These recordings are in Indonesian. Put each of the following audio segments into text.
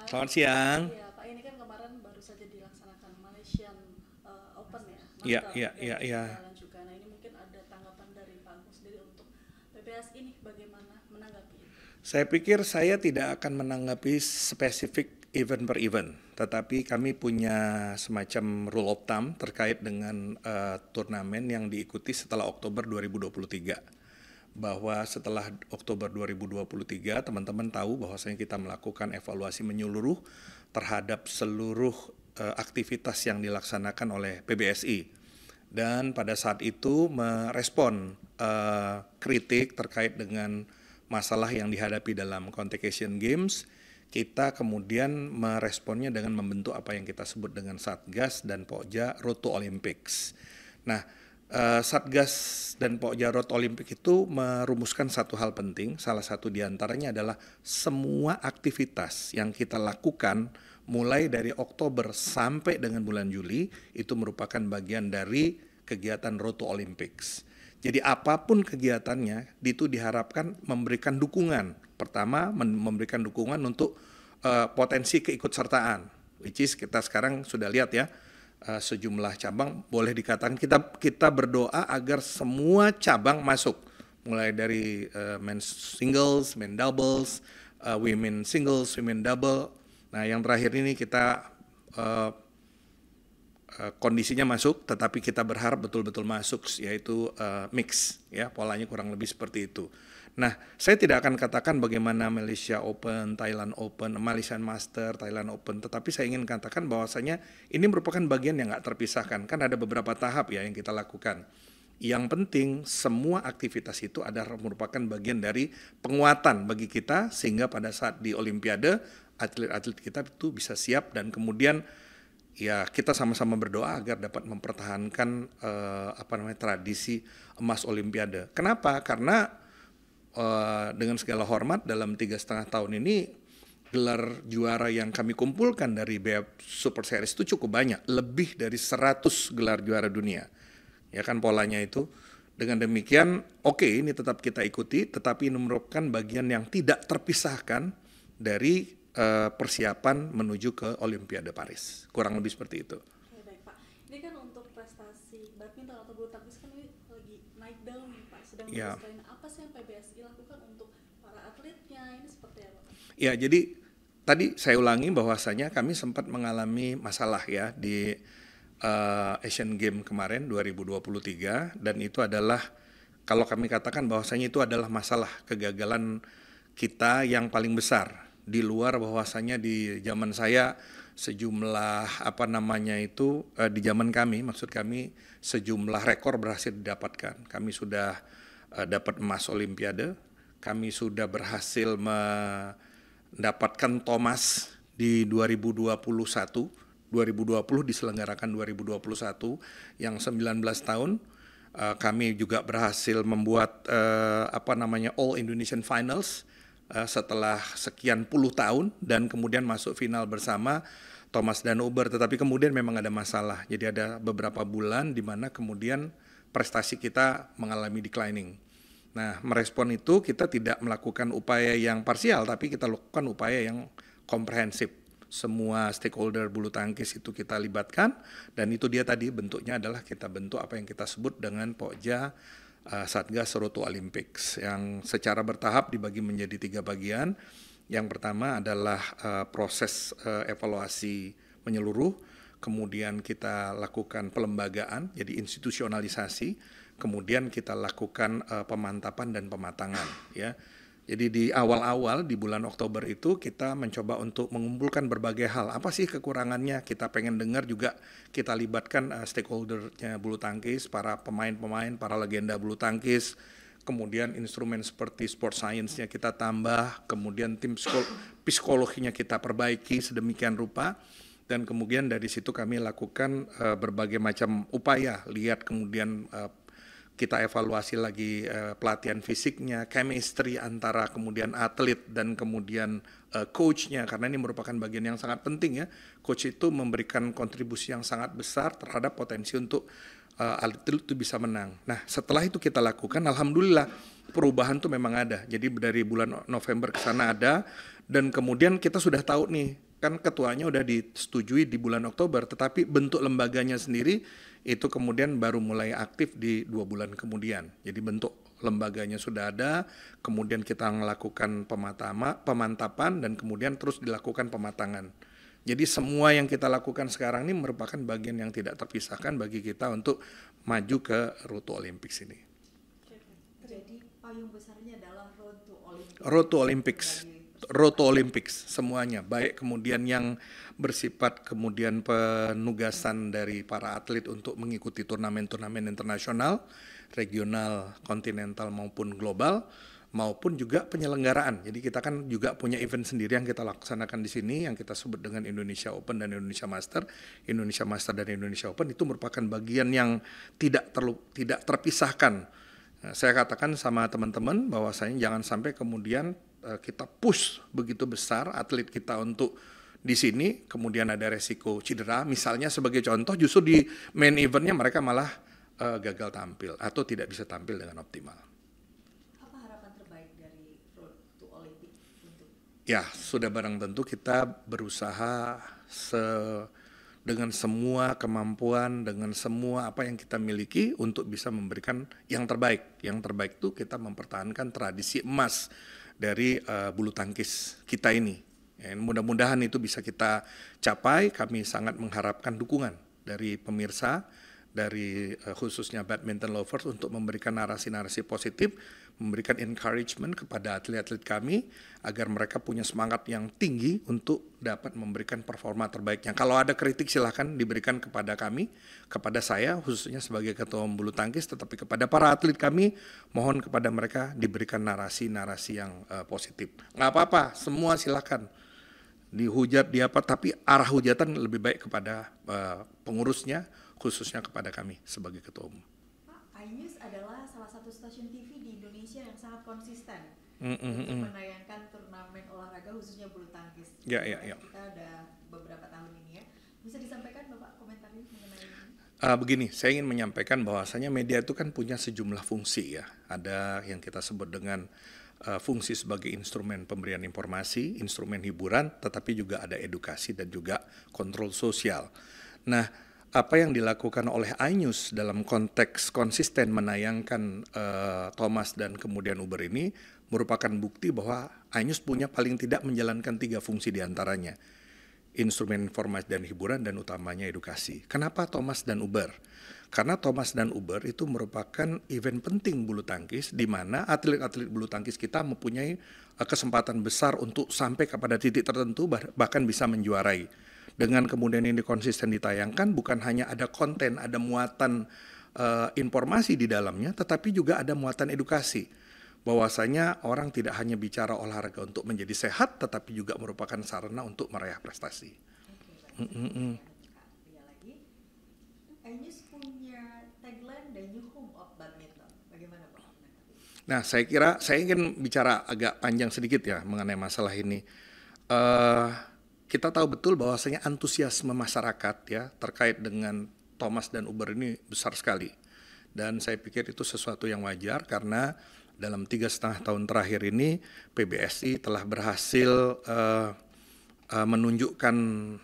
Pak. Selamat siang. Iya, Pak, ini kan kemarin baru saja dilaksanakan Malaysian Open ya, Ya, Master, ya, dan ya, bisa ya. berjalan juga. Nah, ini mungkin ada tanggapan dari Pak Agung sendiri untuk PBS ini, bagaimana menanggapi itu? Saya pikir saya tidak akan menanggapi spesifik event per event, tetapi kami punya semacam rule of thumb terkait dengan turnamen yang diikuti setelah Oktober 2023. Bahwa setelah Oktober 2023, teman-teman tahu bahwasanya kita melakukan evaluasi menyeluruh terhadap seluruh aktivitas yang dilaksanakan oleh PBSI. Dan pada saat itu merespon kritik terkait dengan masalah yang dihadapi dalam konteks Asian Games, kita kemudian meresponnya dengan membentuk apa yang kita sebut dengan Satgas dan Pokja Road to Olympics. Nah, Satgas dan Pokja Road to Olympics itu merumuskan satu hal penting, salah satu diantaranya adalah semua aktivitas yang kita lakukan mulai dari Oktober sampai dengan bulan Juli itu merupakan bagian dari kegiatan Road to Olympics. Jadi apapun kegiatannya itu diharapkan memberikan dukungan. Pertama, memberikan dukungan untuk potensi keikutsertaan, which is kita sekarang sudah lihat ya, sejumlah cabang boleh dikatakan kita berdoa agar semua cabang masuk, mulai dari men singles, men doubles, women singles, women double. Nah, yang terakhir ini kita kondisinya masuk, tetapi kita berharap betul-betul masuk, yaitu mix, ya, polanya kurang lebih seperti itu. Nah, saya tidak akan katakan bagaimana Malaysia Open, Thailand Open, Malaysian Master, Thailand Open, tetapi saya ingin katakan bahwasanya ini merupakan bagian yang nggak terpisahkan. Kan ada beberapa tahap ya yang kita lakukan. Yang penting semua aktivitas itu adalah merupakan bagian dari penguatan bagi kita, sehingga pada saat di Olimpiade atlet-atlet kita itu bisa siap dan kemudian ya kita sama-sama berdoa agar dapat mempertahankan tradisi emas Olimpiade. Kenapa? Karena dengan segala hormat dalam 3,5 tahun ini gelar juara yang kami kumpulkan dari BF Super Series itu cukup banyak, lebih dari 100 gelar juara dunia. Ya kan polanya itu. Dengan demikian, oke, ini tetap kita ikuti, tetapi ini merupakan bagian yang tidak terpisahkan dari persiapan menuju ke Olimpiade Paris. Kurang lebih seperti itu. Oke, baik Pak. Ini kan untuk prestasi badminton atau bulu tangkis kan ini lagi naik daun nih Pak, sedang Ya. bagus sekali. Nah, apa sih yang PBSI lakukan untuk para atletnya? Ini seperti apa Pak? Ya, jadi tadi saya ulangi bahwasanya kami sempat mengalami masalah ya di Asian Games kemarin 2023, dan itu adalah kalau kami katakan bahwasanya itu adalah masalah kegagalan kita yang paling besar, di luar bahwasanya di zaman saya sejumlah di zaman kami, maksud kami sejumlah rekor berhasil didapatkan. Kami sudah dapat emas Olimpiade, kami sudah berhasil mendapatkan Thomas di 2021, 2020 diselenggarakan 2021 yang 19 tahun. Kami juga berhasil membuat All Indonesian Finals setelah sekian puluh tahun, dan kemudian masuk final bersama Thomas dan Uber, tetapi kemudian memang ada masalah. Jadi ada beberapa bulan di mana kemudian prestasi kita mengalami declining. Nah, merespon itu kita tidak melakukan upaya yang parsial, tapi kita lakukan upaya yang komprehensif. Semua stakeholder bulu tangkis itu kita libatkan, dan itu dia tadi bentuknya adalah kita bentuk apa yang kita sebut dengan Pokja Satgas Road to Olympics, yang secara bertahap dibagi menjadi 3 bagian. Yang pertama adalah proses evaluasi menyeluruh, kemudian kita lakukan pelembagaan, jadi institusionalisasi, kemudian kita lakukan pemantapan dan pematangan, ya. Jadi di awal-awal di bulan Oktober itu kita mencoba untuk mengumpulkan berbagai hal. Apa sih kekurangannya? Kita pengen dengar juga, kita libatkan stakeholdernya bulu tangkis, para pemain-pemain, para legenda bulu tangkis. Kemudian instrumen seperti sport science-nya kita tambah, kemudian tim psikologinya kita perbaiki sedemikian rupa. Dan kemudian dari situ kami lakukan berbagai macam upaya, lihat kemudian kita evaluasi lagi pelatihan fisiknya, chemistry antara kemudian atlet dan kemudian coachnya, karena ini merupakan bagian yang sangat penting ya. Coach itu memberikan kontribusi yang sangat besar terhadap potensi untuk atlet itu bisa menang. Nah, setelah itu kita lakukan, alhamdulillah perubahan tuh memang ada. Jadi dari bulan November ke sana ada, dan kemudian kita sudah tahu nih kan ketuanya udah disetujui di bulan Oktober, tetapi bentuk lembaganya sendiri itu kemudian baru mulai aktif di 2 bulan kemudian. Jadi bentuk lembaganya sudah ada, kemudian kita melakukan pemantapan dan kemudian terus dilakukan pematangan. Jadi semua yang kita lakukan sekarang ini merupakan bagian yang tidak terpisahkan bagi kita untuk maju ke Road to Olympics ini. Jadi payung besarnya adalah Road to Olympics. Road to Olympics. Road to Olympics semuanya, baik kemudian yang bersifat kemudian penugasan dari para atlet untuk mengikuti turnamen-turnamen internasional, regional, kontinental maupun global, maupun juga penyelenggaraan. Jadi kita kan juga punya event sendiri yang kita laksanakan di sini yang kita sebut dengan Indonesia Open dan Indonesia Master. Indonesia Master dan Indonesia Open itu merupakan bagian yang tidak terpisahkan. Nah, saya katakan sama teman-teman bahwasanya jangan sampai kemudian kita push begitu besar atlet kita untuk di sini, kemudian ada resiko cedera. Misalnya sebagai contoh, justru di main eventnya mereka malah gagal tampil atau tidak bisa tampil dengan optimal. Ya, sudah barang tentu kita berusaha dengan semua kemampuan, dengan semua apa yang kita miliki untuk bisa memberikan yang terbaik. Yang terbaik itu kita mempertahankan tradisi emas dari bulu tangkis kita ini. Ya, mudah-mudahan itu bisa kita capai. Kami sangat mengharapkan dukungan dari pemirsa, dari khususnya badminton lovers untuk memberikan narasi-narasi positif, memberikan encouragement kepada atlet-atlet kami agar mereka punya semangat yang tinggi untuk dapat memberikan performa terbaiknya. Kalau ada kritik silakan diberikan kepada kami, kepada saya khususnya sebagai ketua bulu tangkis, tetapi kepada para atlet kami mohon kepada mereka diberikan narasi-narasi yang positif. Nggak apa-apa, semua silakan dihujat tapi arah hujatan lebih baik kepada pengurusnya, khususnya kepada kami sebagai ketua umum. Pak, iNews adalah salah satu stasiun TV di Indonesia yang sangat konsisten untuk menayangkan turnamen olahraga khususnya bulu tangkis. Ya. Kita ada beberapa tahun ini ya. Bisa disampaikan Bapak komentarnya mengenai ini? Begini, saya ingin menyampaikan bahwasanya media itu kan punya sejumlah fungsi ya. Ada yang kita sebut dengan fungsi sebagai instrumen pemberian informasi, instrumen hiburan, tetapi juga ada edukasi dan juga kontrol sosial. Nah, apa yang dilakukan oleh iNews dalam konteks konsisten menayangkan Thomas dan kemudian Uber ini merupakan bukti bahwa iNews punya paling tidak menjalankan 3 fungsi diantaranya. Instrumen informasi dan hiburan dan utamanya edukasi. Kenapa Thomas dan Uber? Karena Thomas dan Uber itu merupakan event penting bulu tangkis di mana atlet-atlet bulu tangkis kita mempunyai kesempatan besar untuk sampai kepada titik tertentu bahkan bisa menjuarai. Dengan kemudian ini konsisten ditayangkan, bukan hanya ada konten, ada muatan informasi di dalamnya, tetapi juga ada muatan edukasi. Bahwasanya orang tidak hanya bicara olahraga untuk menjadi sehat, tetapi juga merupakan sarana untuk meraih prestasi. iNews punya tagline The New Home of Badminton. Bagaimana Pak? Nah, saya ingin bicara agak panjang sedikit ya mengenai masalah ini. Kita tahu betul bahwasanya antusiasme masyarakat ya terkait dengan Thomas dan Uber ini besar sekali. Dan saya pikir itu sesuatu yang wajar karena dalam 3,5 tahun terakhir ini PBSI telah berhasil menunjukkan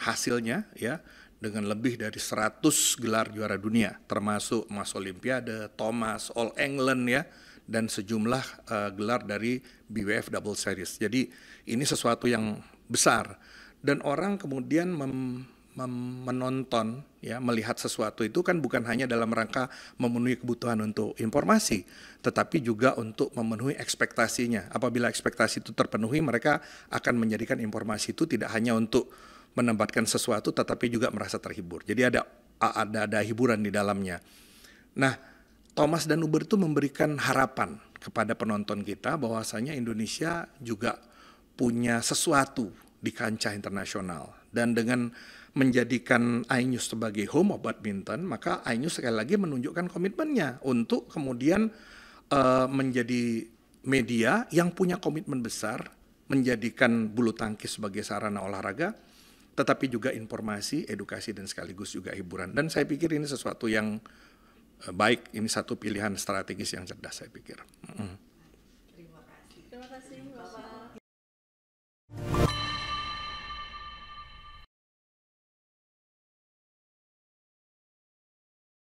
hasilnya ya dengan lebih dari 100 gelar juara dunia termasuk Mas Olimpiade, Thomas, All England ya dan sejumlah gelar dari BWF Double Series. Jadi ini sesuatu yang besar. Dan orang kemudian menonton, ya, melihat sesuatu itu kan bukan hanya dalam rangka memenuhi kebutuhan untuk informasi, tetapi juga untuk memenuhi ekspektasinya. Apabila ekspektasi itu terpenuhi, mereka akan menjadikan informasi itu tidak hanya untuk menempatkan sesuatu, tetapi juga merasa terhibur. Jadi ada hiburan di dalamnya. Nah, Thomas dan Uber itu memberikan harapan kepada penonton kita bahwasanya Indonesia juga punya sesuatu di kancah internasional. Dan dengan menjadikan iNews sebagai home of badminton, maka iNews sekali lagi menunjukkan komitmennya untuk kemudian menjadi media yang punya komitmen besar, menjadikan bulu tangkis sebagai sarana olahraga, tetapi juga informasi, edukasi, dan sekaligus juga hiburan. Dan saya pikir ini sesuatu yang baik, ini satu pilihan strategis yang cerdas saya pikir.